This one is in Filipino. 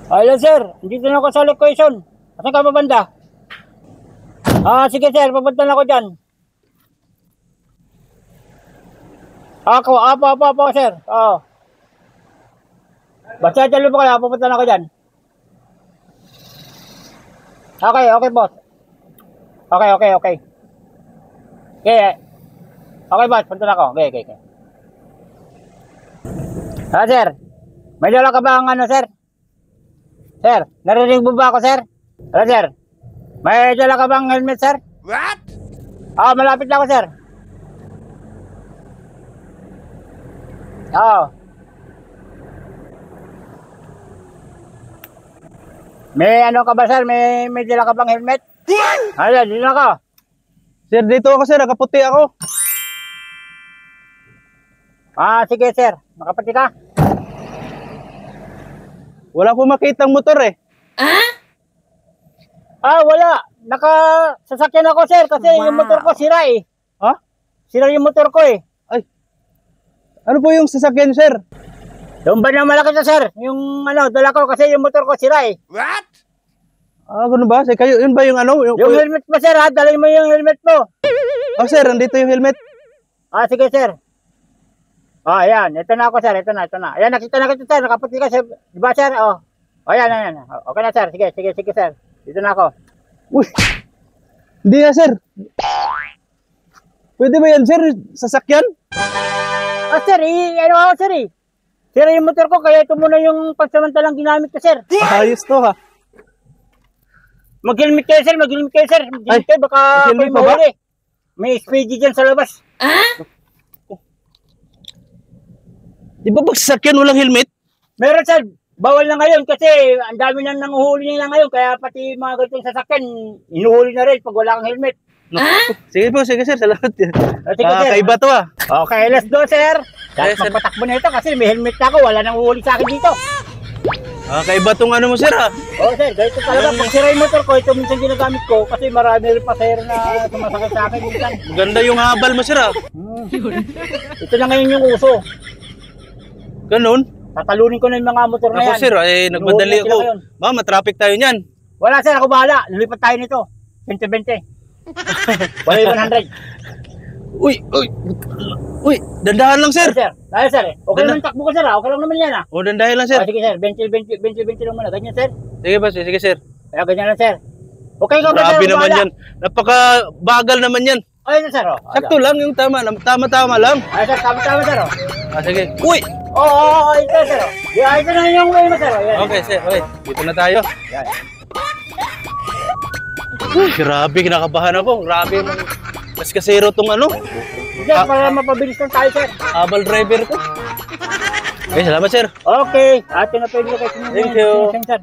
Hello sir, dito na ako sa location. Saan ka babanda? Sige sir, papunta na ako dyan. Apo sir. Basta dyan po kayo, papunta na ako dyan. Okay boss. Okay. Okay boss, punta na ako. Okay. Sir. May dala ka ba ang ano sir? Sir, narinig mo ba ako sir? Sir. May dala ka bang helmet sir? What? Malapit na ako sir. May ano ka ba sir? May dala ka bang helmet? Dito na ka. Sir, dito ako sir, nakaputi ako. Sige sir, nakaputi ka? Wala ko makitang motor eh. Wala. Nakasasakyan ako sir kasi yung motor ko sira eh. Ha? Sira yung motor ko eh. Ay. Ano po yung sasakyan sir? Yung ba na malaki to sir? Yung dala ko kasi yung motor ko sira eh. What? Ganun ba? Sir, kayo, yun ba yung ano? Yung helmet mo sir ha, dalhin mo yung helmet mo. Sir, nandito yung helmet. Sige sir. Ayan, ito na ako sir, ito na. Ayan, nakita na kita sir, nakaputi ka sir. Diba sir? Ayan. Okay na sir, sige sir. Dito na ako. Uy, hindi na sir. Pwede ba yan sir, sasakyan? Sir, sir eh. Sir, yung motor ko, kaya ito muna yung pagsamantalang ginamit ko sir. Ayos to ha. Mag-helmet kayo sir, mag-helmet kayo, baka kayo mahuli. May speedy dyan sa labas. Di ba pag sasakyan walang helmet? Meron sir, bawal na ngayon kasi ang dami nang nanguhuli nila ngayon, kaya pati mga ganitong sasakyan, inuhuli na rin pag wala kang helmet. Sige sir, salamat. Sige sir. Kaiba to ha. Okay, let's go sir. Kahit Yes, sir. magpatakbo na ito kasi may helmet na ako, wala nang uhuli sa akin dito. Kaiba tong ano mo sir ha. Sir, ganito talaga. Pag sira yung motor ko, ito minsan ginagamit ko kasi marami rin pasahero na sumasakit sa akin minsan. Maganda yung habal mo sir ha. Ito na ngayon yung uso. Ganun. Tatalunin ko na yung mga motor na Ako yan. sir, nagmadali Inuhuli na sila ako. ngayon. Matraffic tayo niyan. Wala sir, ako bahala. Lulipat tayo nito. 20-20. Wala yung 100. Uy, dandahan lang sir. Sir. Okay naman takbo ko sir ha. Okay lang naman yan ha. Dandahan lang sir. Sige sir, 20-20 lang muna. Ganyan sir. Sige ba, sige sir. Ganyan lang sir. Okay ka ba sir? Grabe naman yan. Napaka-bagal naman yan. Sir. Sakto lang yung tama lang. Sir, tama sir. Sige. Uy! Ito sir. Ito na yung way mo sir. Okay sir, dito na tayo. Uy, grabe, kinakabahan ako. Grabe, mas kasero tong ano. Sir, para mapabilis lang tayo sir. Habal driver ko. Salamat sir. Okay. Ate na pwede kayo. Thank you. Sir.